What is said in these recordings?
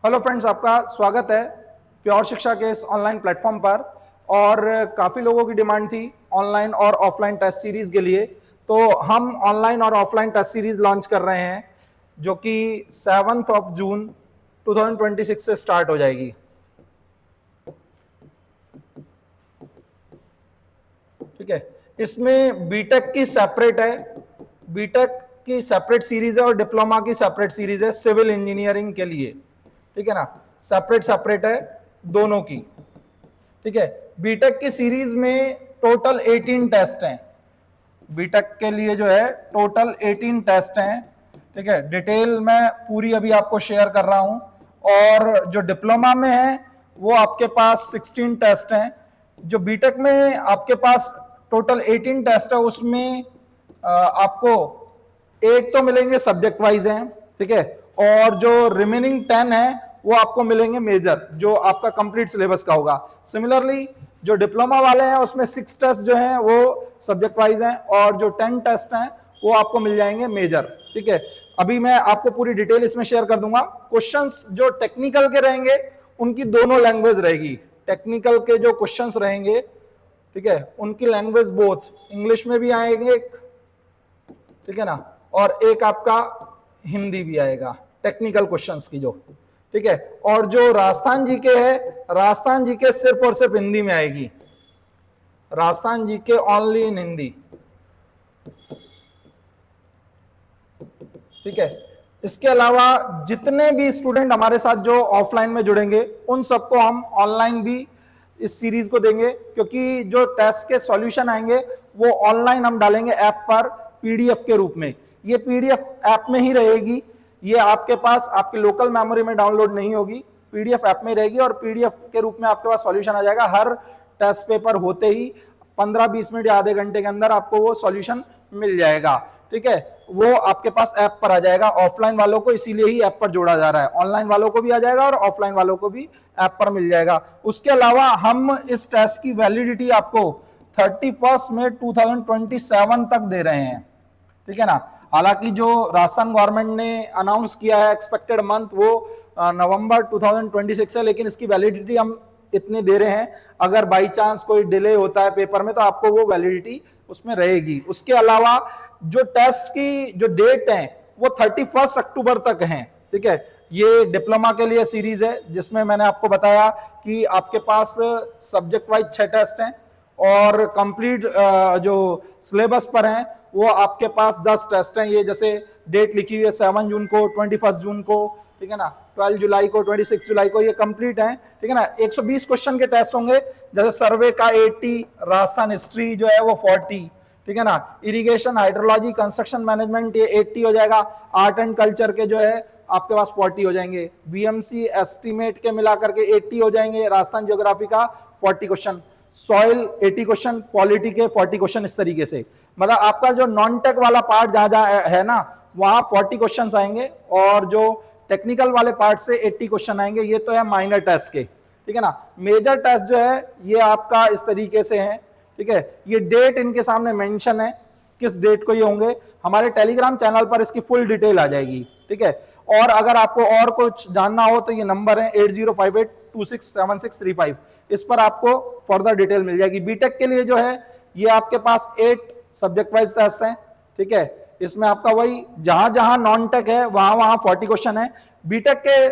Hello friends, आपका स्वागत है प्योर शिक्षा के इस ऑनलाइन प्लेटफॉर्म पर। और काफ़ी लोगों की डिमांड थी ऑनलाइन और ऑफलाइन टेस्ट सीरीज़ के लिए, तो हम ऑनलाइन और ऑफलाइन टेस्ट सीरीज़ लॉन्च कर रहे हैं जो कि 7 जून 2026 से स्टार्ट हो जाएगी। ठीक है, इसमें बीटेक की सेपरेट है, बीटेक की सेपरेट सीरीज है और डिप्लोमा की सेपरेट सीरीज है सिविल इंजीनियरिंग के लिए। ठीक है ना, सेपरेट सेपरेट है दोनों की। ठीक है, बीटेक की सीरीज में टोटल 18 टेस्ट हैं। बीटेक के लिए जो है टोटल 18 टेस्ट हैं। ठीक है, डिटेल मैं पूरी अभी आपको शेयर कर रहा हूं। और जो डिप्लोमा में है वो आपके पास 16 टेस्ट हैं। जो बीटेक में आपके पास टोटल 18 टेस्ट है, उसमें आपको 8 तो मिलेंगे सब्जेक्ट वाइज हैं। ठीक है, और जो रिमेनिंग 10 है वो आपको मिलेंगे मेजर, जो आपका कंप्लीट सिलेबस का होगा। सिमिलरली जो डिप्लोमा वाले हैं उसमें 6 टेस्ट जो हैं वो सब्जेक्ट वाइज हैं और जो 10 टेस्ट हैं वो आपको मिल जाएंगे मेजर। ठीक है, अभी मैं आपको पूरी डिटेल इसमें शेयर कर दूंगा। क्वेश्चंस जो टेक्निकल के रहेंगे उनकी दोनों लैंग्वेज रहेगी। टेक्निकल के जो क्वेश्चंस रहेंगे, ठीक है, उनकी लैंग्वेज बोथ इंग्लिश में भी आएंगे एक, ठीक है ना, और एक आपका हिंदी भी आएगा टेक्निकल क्वेश्चंस की जो। ठीक है, और जो राजस्थान जी के है, राजस्थान जी के सिर्फ और सिर्फ हिंदी में आएगी। राजस्थान जी के ओनली इन हिंदी। ठीक है, इसके अलावा जितने भी स्टूडेंट हमारे साथ जो ऑफलाइन में जुड़ेंगे उन सबको हम ऑनलाइन भी इस सीरीज को देंगे, क्योंकि जो टेस्ट के सॉल्यूशन आएंगे वो ऑनलाइन हम डालेंगे ऐप पर पीडीएफ के रूप में। ये पीडीएफ ऐप में ही रहेगी, ये आपके पास आपकी लोकल मेमोरी में डाउनलोड नहीं होगी, पीडीएफ ऐप में रहेगी और पीडीएफ के रूप में आपके पास सॉल्यूशन आ जाएगा। हर टेस्ट पेपर होते ही 15-20 मिनट या आधे घंटे के अंदर आपको वो सॉल्यूशन मिल जाएगा। ठीक है, वो आपके पास ऐप पर आ जाएगा। ऑफलाइन वालों को इसीलिए ही ऐप पर जोड़ा जा रहा है, ऑनलाइन वालों को भी आ जाएगा और ऑफलाइन वालों को भी ऐप पर मिल जाएगा। उसके अलावा हम इस टेस्ट की वैलिडिटी आपको 31 मई 2027 तक दे रहे हैं। ठीक है ना, हालांकि जो राजस्थान गवर्नमेंट ने अनाउंस किया है एक्सपेक्टेड मंथ वो नवंबर 2026 है, लेकिन इसकी वैलिडिटी हम इतने दे रहे हैं। अगर बाई चांस कोई डिले होता है पेपर में तो आपको वो वैलिडिटी उसमें रहेगी। उसके अलावा जो टेस्ट की जो डेट है वो 31 अक्टूबर तक है। ठीक है, ये डिप्लोमा के लिए सीरीज है जिसमें मैंने आपको बताया कि आपके पास सब्जेक्ट वाइज 6 टेस्ट हैं और कंप्लीट जो सिलेबस पर हैं वो आपके पास 10 टेस्ट हैं। ये जैसे डेट लिखी हुई है 7 जून को, 21 जून को, ठीक है ना, 12 जुलाई को, 26 जुलाई को, ये कंप्लीट है। ठीक है ना, 120 क्वेश्चन के टेस्ट होंगे। जैसे सर्वे का 80, राजस्थान हिस्ट्री जो है वो 40, ठीक है ना, इरिगेशन, हाइड्रोलॉजी, कंस्ट्रक्शन मैनेजमेंट ये 80 हो जाएगा। आर्ट एंड कल्चर के जो है आपके पास 40 हो जाएंगे। बीएमसी एस्टीमेट के मिलाकर के 80 हो जाएंगे। राजस्थान ज्योग्राफी का 40 क्वेश्चन, सॉइल 80 क्वेश्चन, पॉलिटी के 40 क्वेश्चन। इस तरीके से मतलब आपका जो नॉन टेक वाला पार्ट जहां जहां है ना वहां 40 क्वेश्चन आएंगे और जो टेक्निकल वाले पार्ट से 80 क्वेश्चन आएंगे। ये तो है माइनर टेस्ट के। ठीक है ना, मेजर टेस्ट जो है ये आपका इस तरीके से है। ठीक है, ये डेट इनके सामने मेंशन है किस डेट को ये होंगे। हमारे टेलीग्राम चैनल पर इसकी फुल डिटेल आ जाएगी। ठीक है, और अगर आपको और कुछ जानना हो तो ये नंबर है 8058267635, इस पर आपको फर्दर डिटेल मिल जाएगी। बीटेक के लिए जो है ये आपके पास 8 सब्जेक्ट वाइज टेस्ट हैं। ठीक है, इसमें आपका वही जहां जहां नॉन टेक है वहां वहां 40 क्वेश्चन है। बीटेक के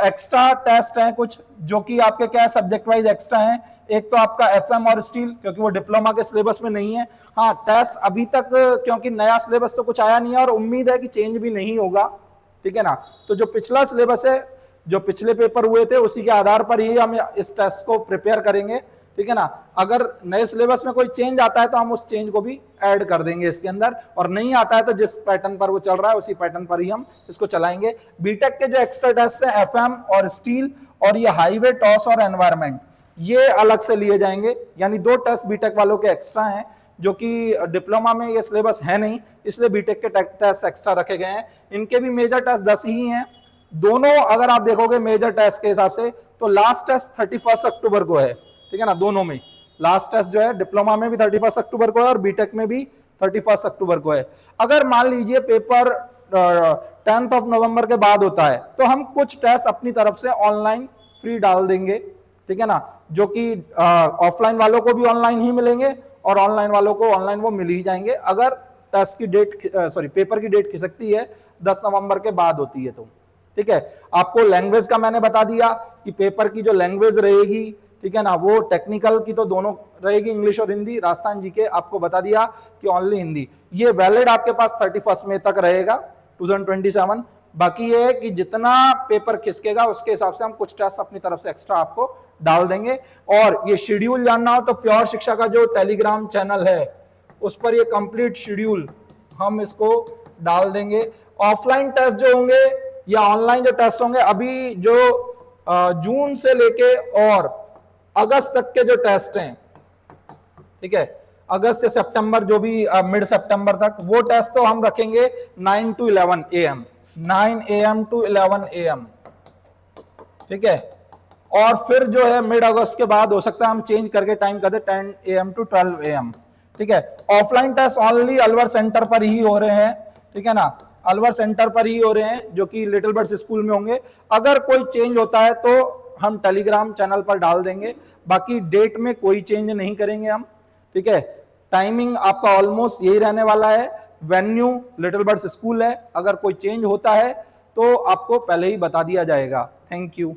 एक्स्ट्रा टेस्ट हैं कुछ जो कि आपके क्या सब्जेक्ट वाइज एक्स्ट्रा हैं। एक तो आपका एफएम और स्टील, क्योंकि वो डिप्लोमा के सिलेबस में नहीं है। हाँ, टेस्ट अभी तक क्योंकि नया सिलेबस तो कुछ आया नहीं है और उम्मीद है कि चेंज भी नहीं होगा। ठीक है ना, तो जो पिछला सिलेबस है, जो पिछले पेपर हुए थे उसी के आधार पर ही हम इस टेस्ट को प्रिपेयर करेंगे। ठीक है ना, अगर नए सिलेबस में कोई चेंज आता है तो हम उस चेंज को भी ऐड कर देंगे इसके अंदर, और नहीं आता है तो जिस पैटर्न पर वो चल रहा है उसी पैटर्न पर ही हम इसको चलाएंगे। बीटेक के जो एक्स्ट्रा टेस्ट है एफएम और स्टील और ये हाईवे, टॉस और एनवायरमेंट, ये अलग से लिए जाएंगे। यानी 2 टेस्ट बीटेक वालों के एक्स्ट्रा हैं, जो कि डिप्लोमा में ये सिलेबस है नहीं, इसलिए बीटेक के टेस्ट एक्स्ट्रा रखे गए हैं। इनके भी मेजर टेस्ट 10 ही हैं दोनों। अगर आप देखोगे मेजर टेस्ट के हिसाब से तो लास्ट टेस्ट 31 अक्टूबर को है। ठीक है ना, दोनों में लास्ट टेस्ट जो है डिप्लोमा में भी 31 अक्टूबर को है और बीटेक में भी 31 अक्टूबर को है। अगर मान लीजिए पेपर 10th ऑफ नवंबर के बाद होता है, तो हम कुछ टेस्ट अपनी तरफ से ऑनलाइन फ्री डाल देंगे, ठीक है ना, जो कि ऑफलाइन वालों को भी ऑनलाइन ही मिलेंगे और ऑनलाइन वालों को ऑनलाइन वो मिल ही जाएंगे, अगर टेस्ट की डेट पेपर की डेट खिसकती है 10 नवंबर के बाद होती है तो, ठीक है। आपको लैंग्वेज का मैंने बता दिया कि पेपर की जो लैंग्वेज रहेगी, ठीक है ना, वो टेक्निकल की तो दोनों रहेगी, इंग्लिश और हिंदी। राजस्थान जी के आपको बता दिया कि ओनली हिंदी। ये वैलिड आपके पास 31 मई तक रहेगा 2027। बाकी ये है कि जितना पेपर खिसकेगा उसके हिसाब से हम कुछ टेस्ट अपनी तरफ से एक्स्ट्रा आपको डाल देंगे। और ये शेड्यूल जानना हो तो प्योर शिक्षा का जो टेलीग्राम चैनल है उस पर ये कंप्लीट शेड्यूल हम इसको डाल देंगे। ऑफलाइन टेस्ट जो होंगे या ऑनलाइन जो टेस्ट होंगे, अभी जो जून से लेके और अगस्त तक के जो टेस्ट हैं, ठीक है, अगस्त से सितंबर, जो भी मिड सितंबर तक, वो टेस्ट तो हम रखेंगे 9 to 11 AM, 9 AM to 11 AM, ठीक है। और फिर जो है मिड अगस्त के बाद हो सकता है हम चेंज करके टाइम कर दे 10 AM to 12 AM, ठीक है। Offline test only Alwar centre पर ही हो रहे हैं, ठीक है ना, अलवर सेंटर पर ही हो रहे हैं, जो कि लिटिल बर्ड्स स्कूल में होंगे। अगर कोई चेंज होता है तो हम टेलीग्राम चैनल पर डाल देंगे, बाकी डेट में कोई चेंज नहीं करेंगे हम, ठीक है। टाइमिंग आपका ऑलमोस्ट यही रहने वाला है, वेन्यू लिटिल बर्ड्स स्कूल है। अगर कोई चेंज होता है तो आपको पहले ही बता दिया जाएगा। Thank you.